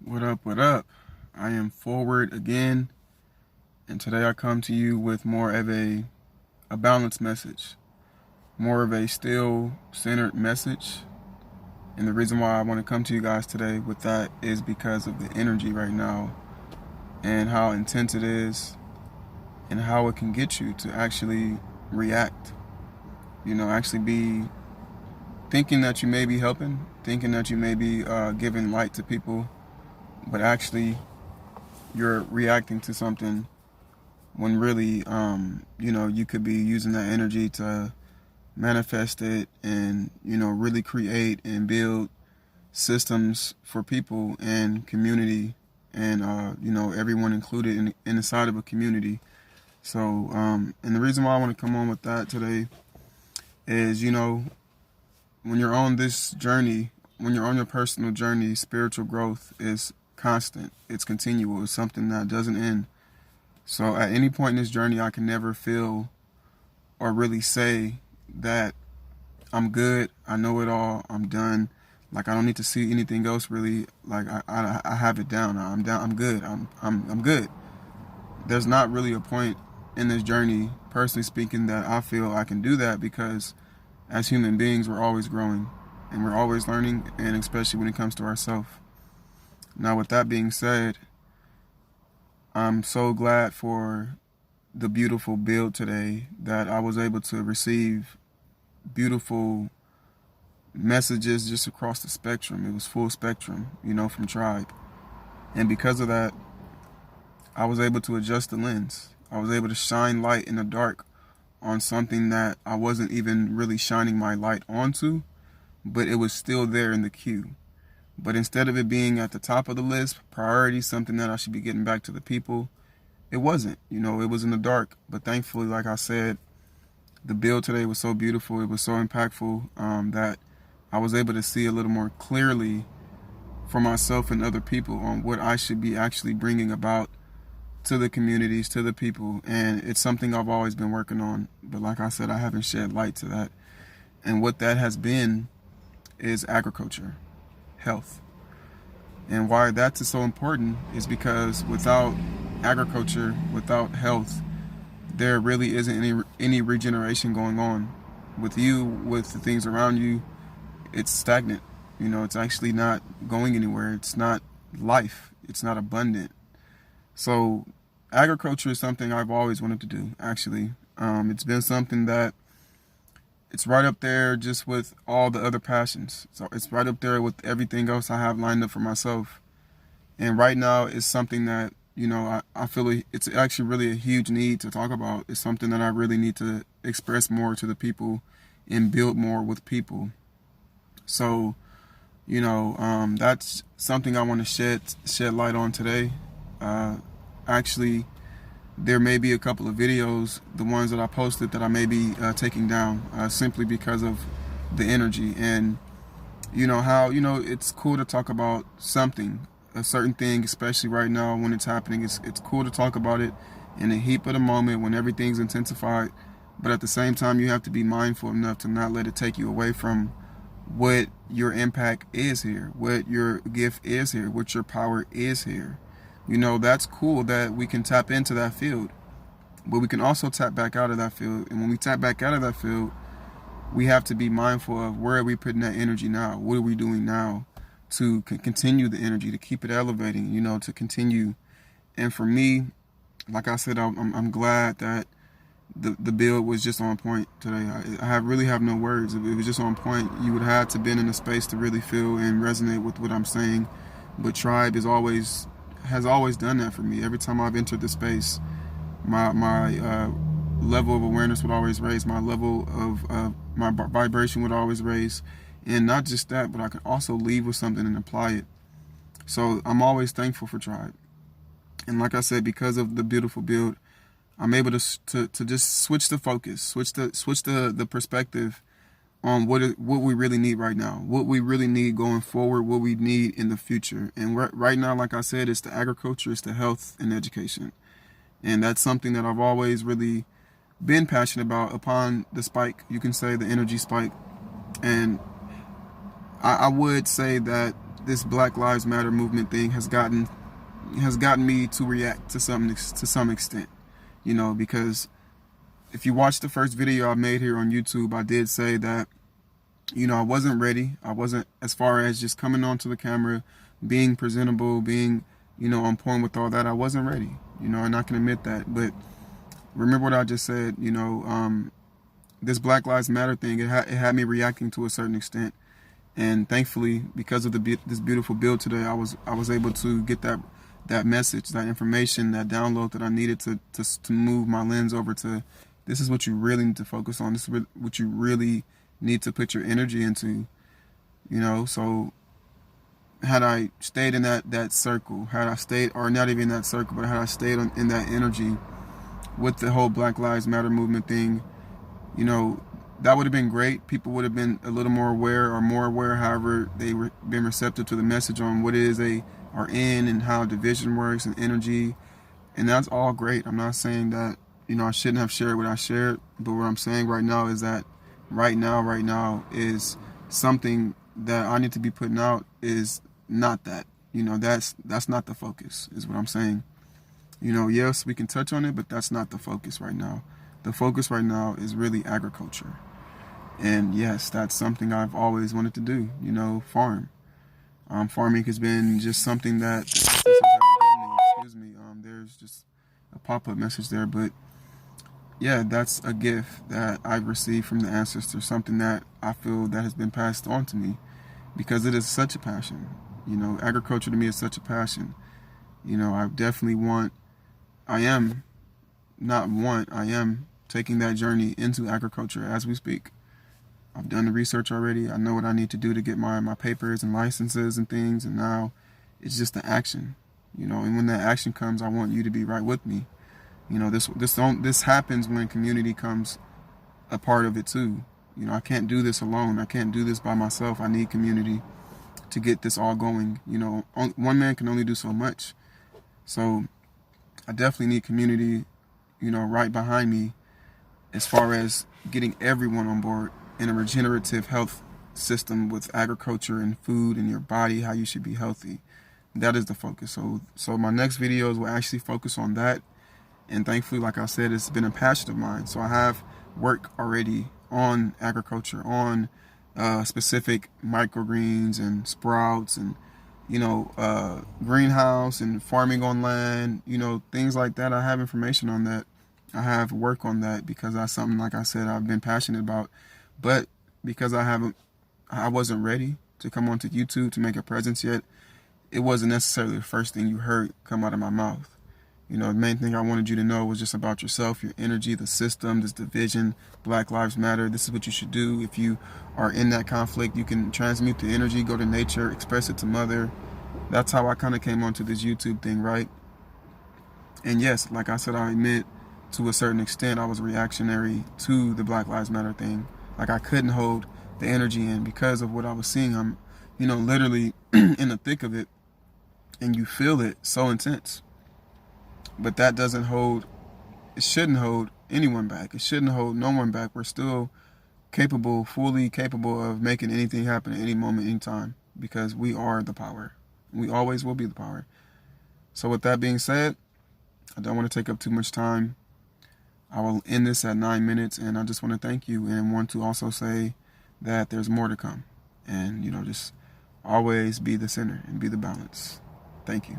What up, what up? I am forward again, and today I come to you with more of a balanced message, more of a still centered message. And the reason why I want to come to you guys today with that is because of the energy right now and how intense it is and how it can get you to actually react. Actually be thinking that you may be helping, thinking that you may be giving light to people, but actually you're reacting to something when really, you could be using that energy to manifest it and, really create and build systems for people and community and, everyone included in the side of a community. So, and the reason why I want to come on with that today is, when you're on this journey, when you're on your personal journey, spiritual growth is constant. It's continual. It's something that doesn't end. So at any point in this journey, I can never feel or really say that I'm good, I know it all, I'm done. Like I don't need to see anything else really. Like I have it down. I'm down. I'm good. I'm good. There's not really a point in this journey, personally speaking, that I feel I can do that because as human beings, we're always growing and we're always learning, and especially when it comes to ourselves. Now, with that being said, I'm so glad for the beautiful build today that I was able to receive beautiful messages just across the spectrum. It was full spectrum, from Tribe. And because of that, I was able to adjust the lens. I was able to shine light in the dark on something that I wasn't even really shining my light onto, but it was still there in the queue. But instead of it being at the top of the list, priority, something that I should be getting back to the people, it wasn't. It was in the dark. But thankfully, like I said, the build today was so beautiful. It was so impactful that I was able to see a little more clearly for myself and other people on what I should be actually bringing about to the communities, to the people. And it's something I've always been working on. But like I said, I haven't shed light to that. And what that has been is agriculture, health. And why that's so important is because without agriculture, without health, there really isn't any regeneration going on. With you, with the things around you, it's stagnant. It's actually not going anywhere. It's not life. It's not abundant. So agriculture is something I've always wanted to do, actually. It's been something that it's right up there just with all the other passions. So it's right up there with everything else I have lined up for myself. And right now it's something that, I feel it's actually really a huge need to talk about. It's something that I really need to express more to the people and build more with people. So, that's something I want to shed light on today. Actually, there may be a couple of videos, the ones that I posted, that I may be taking down simply because of the energy. And how it's cool to talk about something, a certain thing, especially right now when it's happening. It's cool to talk about it in the heat of the moment when everything's intensified, but at the same time you have to be mindful enough to not let it take you away from what your impact is here, what your gift is here, what your power is here. That's cool that we can tap into that field, but we can also tap back out of that field. And when we tap back out of that field, we have to be mindful of where are we putting that energy now? What are we doing now to continue the energy, to keep it elevating, to continue. And for me, like I said, I'm glad that the build was just on point today. I really have no words. If it was just on point, you would have to been in a space to really feel and resonate with what I'm saying. But Tribe has always done that for me. Every time I've entered the space, my level of awareness would always raise. My level of my vibration would always raise. And not just that, but I can also leave with something and apply it. So I'm always thankful for Tribe. And like I said, because of the beautiful build, I'm able to just switch the focus, switch the perspective on what we really need right now, what we really need going forward, what we need in the future. And right now, like I said, it's the agriculture, it's the health and education. And that's something that I've always really been passionate about upon the spike, you can say the energy spike. And I would say that this Black Lives Matter movement thing has gotten me to react to some extent, you know, because if you watch the first video I made here on YouTube, I did say that, you know, I wasn't ready. I wasn't, as far as just coming onto the camera, being presentable, being, you know, on point with all that. I wasn't ready, you know, and I can admit that. But remember what I just said, you know, this Black Lives Matter thing, it had me reacting to a certain extent. And thankfully, because of this beautiful build today, I was able to get that message, that information, that download that I needed to move my lens over to, this is what you really need to focus on. This is what you really need to put your energy into, you know. So had I stayed in that circle, had I stayed, or not even that circle, but had I stayed in that energy with the whole Black Lives Matter movement thing, you know, that would have been great. People would have been a little more aware, or more aware, however they were been receptive to the message on what it is they are in and how division works and energy. And that's all great. I'm not saying that, you know, I shouldn't have shared what I shared, but what I'm saying right now is that right now is something that I need to be putting out is not that. You know, that's not the focus, is what I'm saying. You know, yes, we can touch on it, but that's not the focus right now. The focus right now is really agriculture. And yes, that's something I've always wanted to do, you know, farm. Farming has been just something that the ancestors have given me. Excuse me, there's just a pop-up message there, but yeah, that's a gift that I've received from the ancestors, something that I feel that has been passed on to me because it is such a passion. You know, agriculture to me is such a passion. You know, I am taking that journey into agriculture as we speak. I've done the research already. I know what I need to do to get my papers and licenses and things, and now it's just the action. You know, and when that action comes, I want you to be right with me. You know, this happens when community comes a part of it too. You know, I can't do this alone. I can't do this by myself. I need community to get this all going. You know, one man can only do so much. So I definitely need community, you know, right behind me as far as getting everyone on board in a regenerative health system with agriculture and food and your body, how you should be healthy. That is the focus. So my next videos will actually focus on that. And thankfully, like I said, it's been a passion of mine. So I have work already on agriculture, on specific microgreens and sprouts and, you know, greenhouse and farming on land, you know, things like that. I have information on that. I have work on that because that's something, like I said, I've been passionate about. But because I wasn't ready to come onto YouTube to make a presence yet, it wasn't necessarily the first thing you heard come out of my mouth. You know, the main thing I wanted you to know was just about yourself, your energy, the system, this division, Black Lives Matter. This is what you should do. If you are in that conflict, you can transmute the energy, go to nature, express it to mother. That's how I kind of came onto this YouTube thing, right? And yes, like I said, I admit to a certain extent I was reactionary to the Black Lives Matter thing. Like I couldn't hold the energy in because of what I was seeing. I'm, you know, literally in the thick of it, and you feel it so intense. But that doesn't hold, it shouldn't hold anyone back. It shouldn't hold no one back. We're still capable, fully capable of making anything happen at any moment, anytime, because we are the power. We always will be the power. So with that being said, I don't want to take up too much time. I will end this at 9 minutes, and I just want to thank you and want to also say that there's more to come. And, you know, just always be the center and be the balance. Thank you.